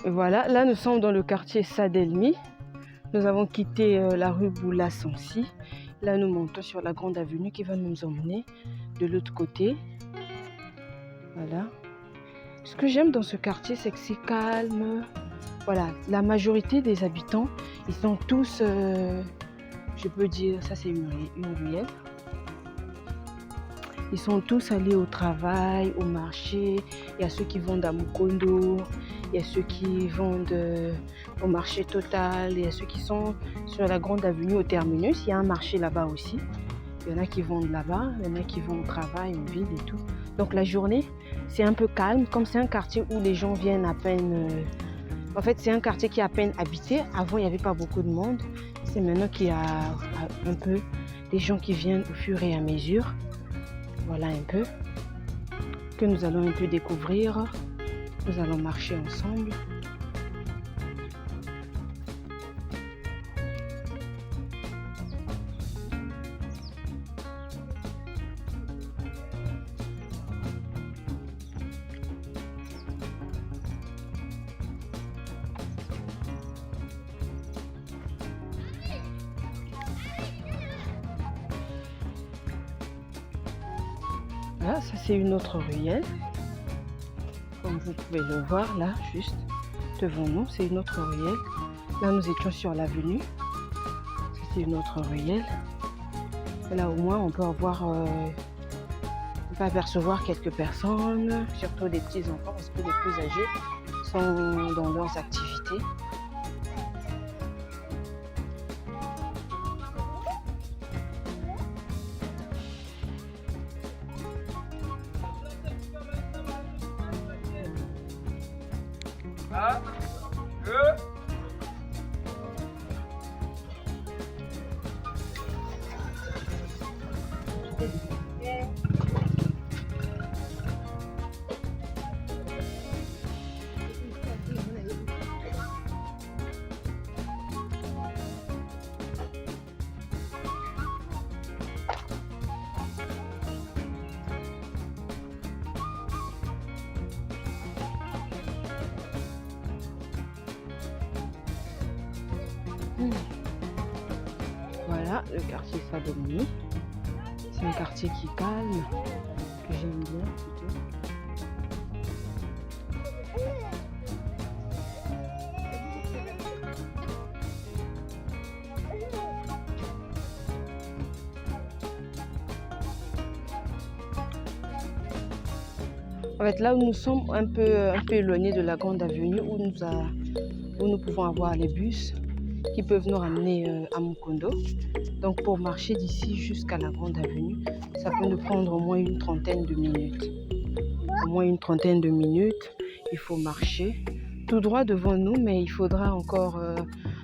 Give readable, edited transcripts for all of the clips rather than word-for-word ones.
Et voilà, là nous sommes dans le quartier Sadelmi. Nous avons quitté la rue Boula Sansi. Là nous montons sur la grande avenue qui va nous emmener de l'autre côté. Voilà. Ce que j'aime dans ce quartier, c'est que c'est calme. Voilà, la majorité des habitants, ils sont tous, je peux dire, ça c'est une ruelle. Ils sont tous allés au travail, au marché. Il y a ceux qui vendent à Mukondo, il y a ceux qui vendent au marché Total, il y a ceux qui sont sur la grande avenue au terminus. Il y a un marché là-bas aussi. Il y en a qui vendent là-bas, il y en a qui vont au travail, en ville et tout. Donc la journée, c'est un peu calme, comme c'est un quartier où les gens viennent à peine... En fait, c'est un quartier qui est à peine habité. Avant, il n'y avait pas beaucoup de monde. C'est maintenant qu'il y a un peu des gens qui viennent au fur et à mesure. Voilà un peu que nous allons un peu découvrir. Nous allons marcher ensemble. Là, ça c'est une autre ruelle. Comme vous pouvez le voir là, juste devant nous, c'est une autre ruelle. Là, nous étions sur l'avenue. C'est une autre ruelle. Et là, au moins, on peut avoir, on peut apercevoir quelques personnes, surtout des petits enfants, parce que les plus âgés sont dans leurs activités. Voilà le quartier Sadelmi. C'est un quartier qui est calme, que j'aime bien plutôt. En fait, là où nous sommes un peu éloignés de la grande avenue où nous pouvons avoir les bus qui peuvent nous ramener à Mukondo. Donc pour marcher d'ici jusqu'à la grande avenue, ça peut nous prendre au moins une trentaine de minutes. Au moins une trentaine de minutes, il faut marcher tout droit devant nous, mais il faudra encore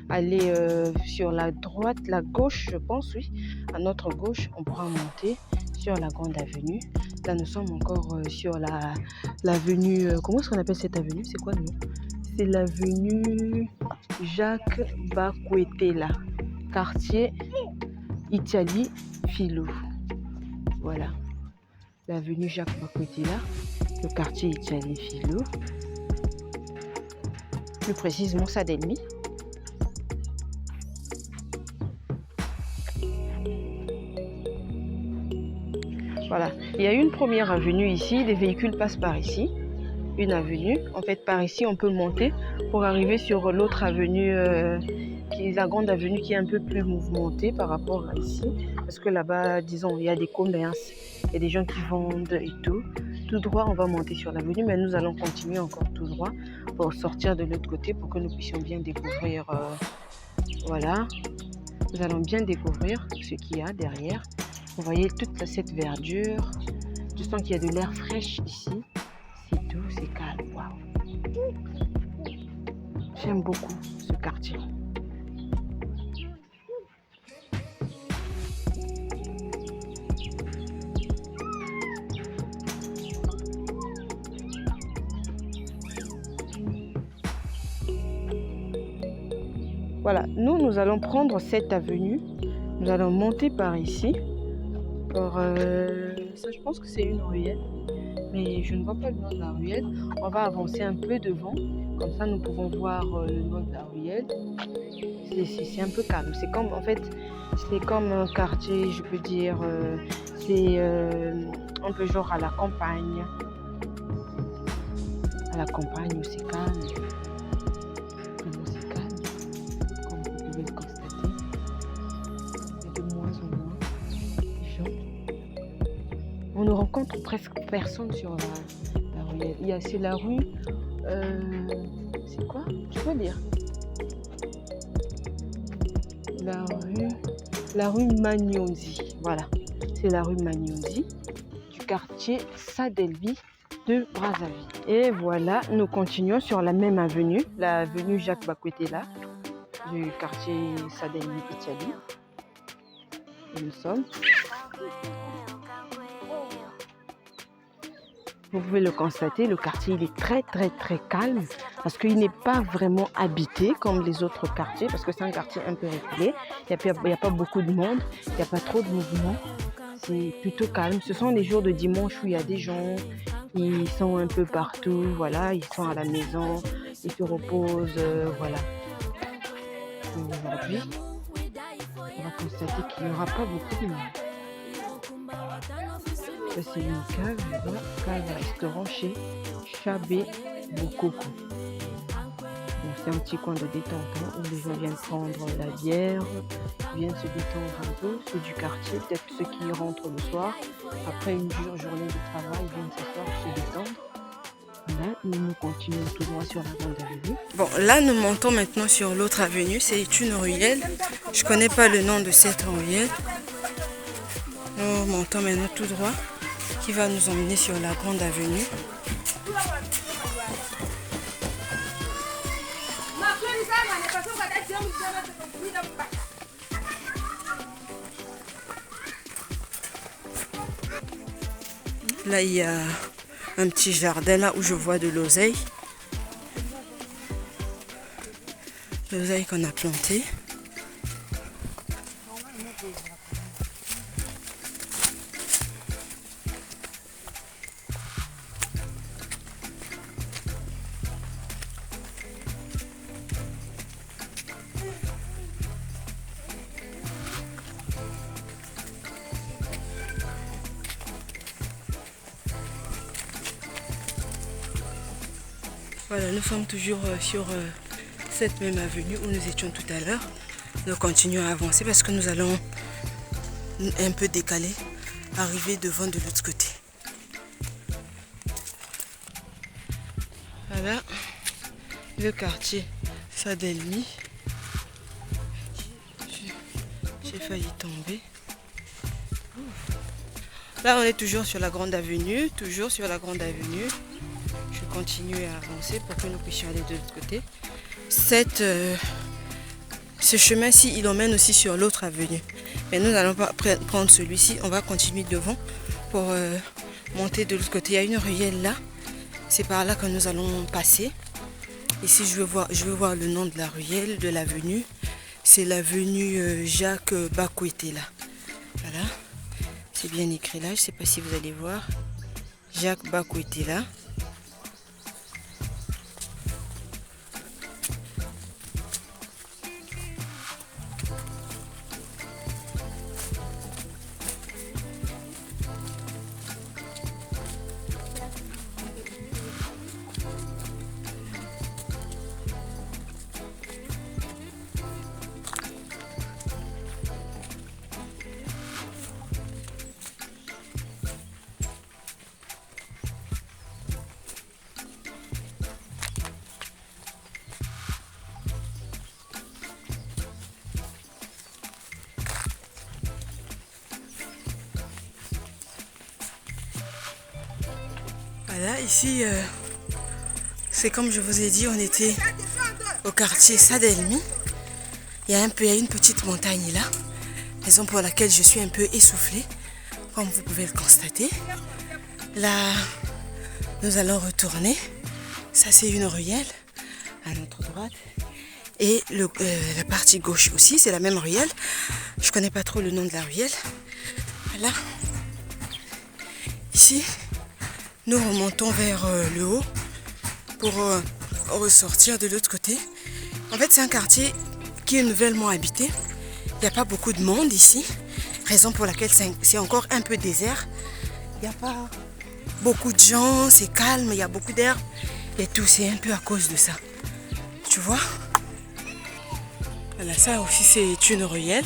aller sur la droite, la gauche, je pense, oui. À notre gauche, on pourra monter sur la grande avenue. Là, nous sommes encore sur l'avenue... comment est-ce qu'on appelle cette avenue? C'est quoi le nom? C'est l'avenue Jacques Bakwetela, quartier Italie Philo. Voilà, l'avenue Jacques Bakwetela, le quartier Italie Philo. Plus précisément Sadelmi. Voilà, il y a une première avenue ici, les véhicules passent par ici. Une avenue, en fait par ici on peut monter pour arriver sur l'autre avenue, qui est la grande avenue qui est un peu plus mouvementée par rapport à ici. Parce que là-bas, disons, il y a des commerces, il y a des gens qui vendent et tout. Tout droit, on va monter sur l'avenue, mais nous allons continuer encore tout droit pour sortir de l'autre côté pour que nous puissions bien découvrir. Voilà, nous allons bien découvrir ce qu'il y a derrière. Vous voyez toute cette verdure. Je sens qu'il y a de l'air fraîche ici. C'est doux, c'est calme. Waouh. J'aime beaucoup ce quartier. Voilà, nous allons prendre cette avenue. Nous allons monter par ici. Ça, je pense que c'est une ruelle. mais je ne vois pas le nom de la ruelle. On va avancer un peu devant, comme ça nous pouvons voir le nom de la ruelle. C'est un peu calme. C'est comme, en fait, c'est comme un quartier, je peux dire, c'est un peu genre à la campagne. À la campagne où c'est calme. Vraiment c'est calme, comme vous pouvez le constater. Il y a de moins en moins de gens. On ne rencontre presque personne sur la ruelle. C'est la rue, c'est quoi? Je peux dire la rue Magnonzi. Voilà, c'est la rue Magnonzi du quartier Sadelby de Brazzaville. Et voilà, nous continuons sur la même avenue, l'avenue Jacques Bakwetela du quartier Sadelby Italie. Et nous sommes. Vous pouvez le constater, le quartier il est très calme parce qu'il n'est pas vraiment habité comme les autres quartiers parce que c'est un quartier un peu reculé. Il n'y a pas beaucoup de monde, il n'y a pas trop de mouvement. C'est plutôt calme. Ce sont les jours de dimanche où il y a des gens, ils sont un peu partout, voilà, ils sont à la maison, ils se reposent, voilà. Aujourd'hui, on va constater qu'il n'y aura pas beaucoup de monde. Ça c'est une cave, là, cave restaurant chez Chabé Bokoko. Bon, c'est un petit coin de détente hein, où les gens viennent prendre la bière, viennent se détendre un peu, ceux du quartier, peut-être ceux qui rentrent le soir, après une dure journée de travail, viennent s'asseoir pour se détendre. Là, nous continuons tout droit sur la grande avenue. Bon, là, nous montons maintenant sur l'autre avenue, c'est une ruelle. Je connais pas le nom de cette ruelle. Nous montons maintenant tout droit, qui va nous emmener sur la grande avenue. Là, il y a un petit jardin là où je vois de l'oseille. L'oseille qu'on a planté. Voilà, nous sommes toujours sur cette même avenue où nous étions tout à l'heure. Nous continuons à avancer parce que nous allons un peu décaler, arriver devant de l'autre côté. Voilà, le quartier Sadelby. J'ai failli tomber. Là, on est toujours sur la grande avenue, Je continue à avancer pour que nous puissions aller de l'autre côté. Ce chemin-ci, il emmène aussi sur l'autre avenue. Mais nous n'allons pas prendre celui-ci, on va continuer devant pour monter de l'autre côté. Il y a une ruelle là, c'est par là que nous allons passer. Ici, je veux voir le nom de la ruelle, de l'avenue. C'est l'avenue Jacques Bakwetela. Voilà, c'est bien écrit là, je ne sais pas si vous allez voir. Jacques Bakwetela. Voilà, ici, c'est comme je vous ai dit, on était au quartier Sadelby. Il y a une petite montagne là, raison pour laquelle je suis un peu essoufflée, comme vous pouvez le constater. Là, nous allons retourner. Ça, c'est une ruelle à notre droite. Et la partie gauche aussi, c'est la même ruelle. Je connais pas trop le nom de la ruelle. Voilà. Ici, nous remontons vers le haut pour ressortir de l'autre côté. En fait, c'est un quartier qui est nouvellement habité. Il n'y a pas beaucoup de monde ici, raison pour laquelle c'est encore un peu désert. Il n'y a pas beaucoup de gens, c'est calme, il y a beaucoup d'herbes et tout, c'est un peu à cause de ça. Tu vois? Voilà, ça aussi c'est une ruelle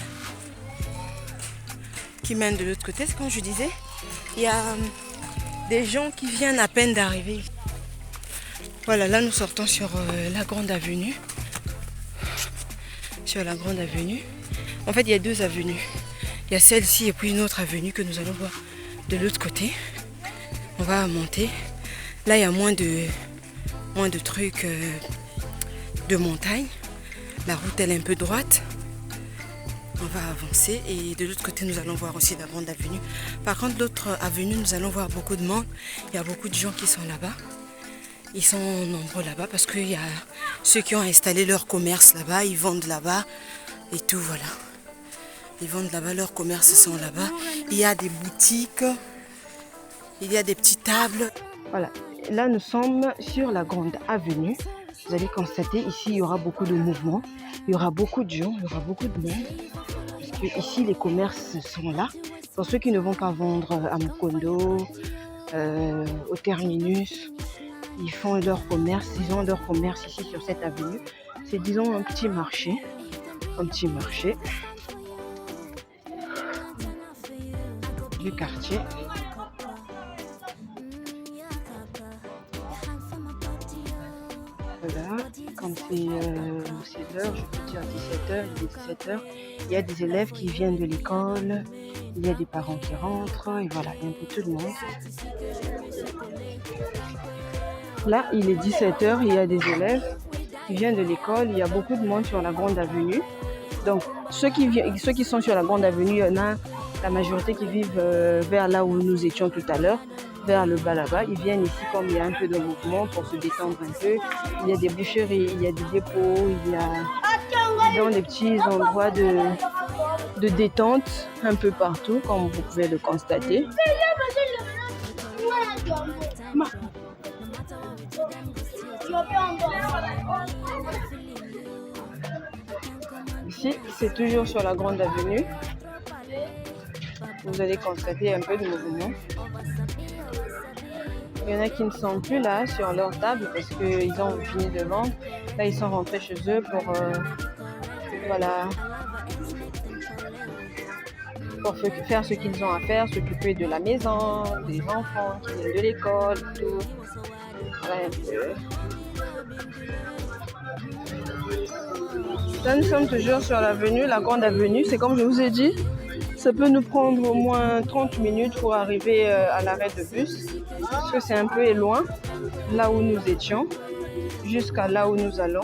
qui mène de l'autre côté. C'est comme je disais, il y a des gens qui viennent à peine d'arriver. Voilà, là nous sortons sur la grande avenue. Sur la grande avenue. En fait, il y a deux avenues. Il y a celle-ci et puis une autre avenue que nous allons voir de l'autre côté. On va monter. Là, il y a moins de trucs de montagne. La route, elle est un peu droite. On va avancer et de l'autre côté, nous allons voir aussi la grande avenue. Par contre, l'autre avenue, nous allons voir beaucoup de monde. Il y a beaucoup de gens qui sont là-bas. Ils sont nombreux là-bas parce qu'il y a ceux qui ont installé leur commerce là-bas. Ils vendent là-bas et tout, voilà. Ils vendent là-bas, leurs commerces sont là-bas. Il y a des boutiques, il y a des petites tables. Voilà, là nous sommes sur la grande avenue. Vous allez constater, ici il y aura beaucoup de mouvements. Il y aura beaucoup de gens, il y aura beaucoup de monde. Parce que ici les commerces sont là. Pour ceux qui ne vont pas vendre à Mukondo, au terminus, ils font leur commerce, ils ont leur commerce ici sur cette avenue. C'est disons un petit marché. Un petit marché du quartier. Voilà, quand c'est l'heure, je peux dire 17h, il est 17h, il y a des élèves qui viennent de l'école, il y a des parents qui rentrent, et voilà, il y a un peu tout le monde. Là, il est 17h, il y a des élèves qui viennent de l'école, il y a beaucoup de monde sur la grande avenue. Donc, ceux qui sont sur la grande avenue, il y en a la majorité qui vivent vers là où nous étions tout à l'heure, vers le bas là-bas. Ils viennent ici comme il y a un peu de mouvement pour se détendre un peu. Il y a des boucheries, il y a des dépôts, il y a des petits endroits de détente un peu partout, comme vous pouvez le constater. Ici, c'est toujours sur la grande avenue. Vous allez constater un peu de mouvement. Il y en a qui ne sont plus là sur leur table parce qu'ils ont fini de vendre. Là, ils sont rentrés chez eux pour, voilà, pour faire ce qu'ils ont à faire, s'occuper de la maison, des enfants qui viennent de l'école, tout. Voilà un peu. Là, nous sommes toujours sur l'avenue, la grande avenue. C'est comme je vous ai dit, ça peut nous prendre au moins 30 minutes pour arriver à l'arrêt de bus. Parce que c'est un peu loin, là où nous étions, jusqu'à là où nous allons.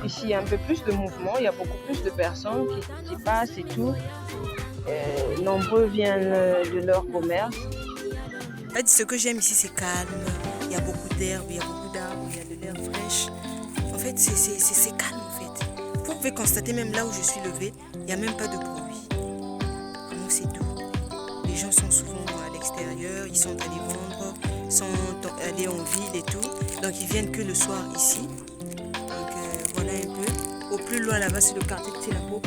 Ici, il y a un peu plus de mouvement, il y a beaucoup plus de personnes qui passent et tout. Nombreux viennent de leur commerce. En fait, ce que j'aime ici, c'est calme. Il y a beaucoup d'herbes, il y a beaucoup d'arbres, il y a de l'air fraîche. En fait, c'est calme en fait. Vous pouvez constater même là où je suis levée, il n'y a même pas de bruit. Donc c'est doux. Les gens sont souvent à l'extérieur, ils sont allés vendre, sont allés en ville et tout. Donc ils viennent que le soir ici. Donc voilà un peu. Au plus loin là-bas, c'est le quartier de Telapo.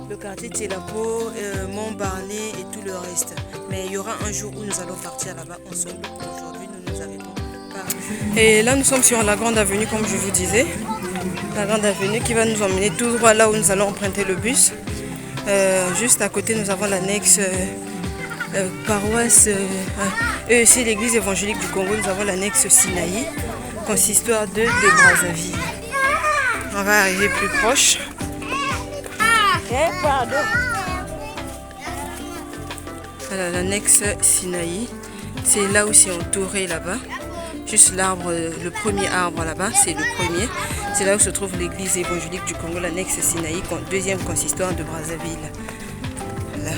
Le quartier de Telapo, Montbarnet et tout le reste. Mais il y aura un jour où nous allons partir là-bas ensemble. Aujourd'hui, nous nous arrêtons. Et là, nous sommes sur la grande avenue, comme je vous disais. La grande avenue qui va nous emmener tout droit là où nous allons emprunter le bus. Juste à côté, nous avons l'annexe paroisse EEC, l'église évangélique du Congo. Nous avons l'annexe Sinaï, consistoire de Brazzaville. On va arriver plus proche. Voilà l'annexe Sinaï. C'est là où c'est entouré là-bas. Juste l'arbre, le premier arbre là-bas, c'est le premier. C'est là où se trouve l'église évangélique du Congo, l'annexe Sinaï, deuxième consistoire de Brazzaville. Voilà.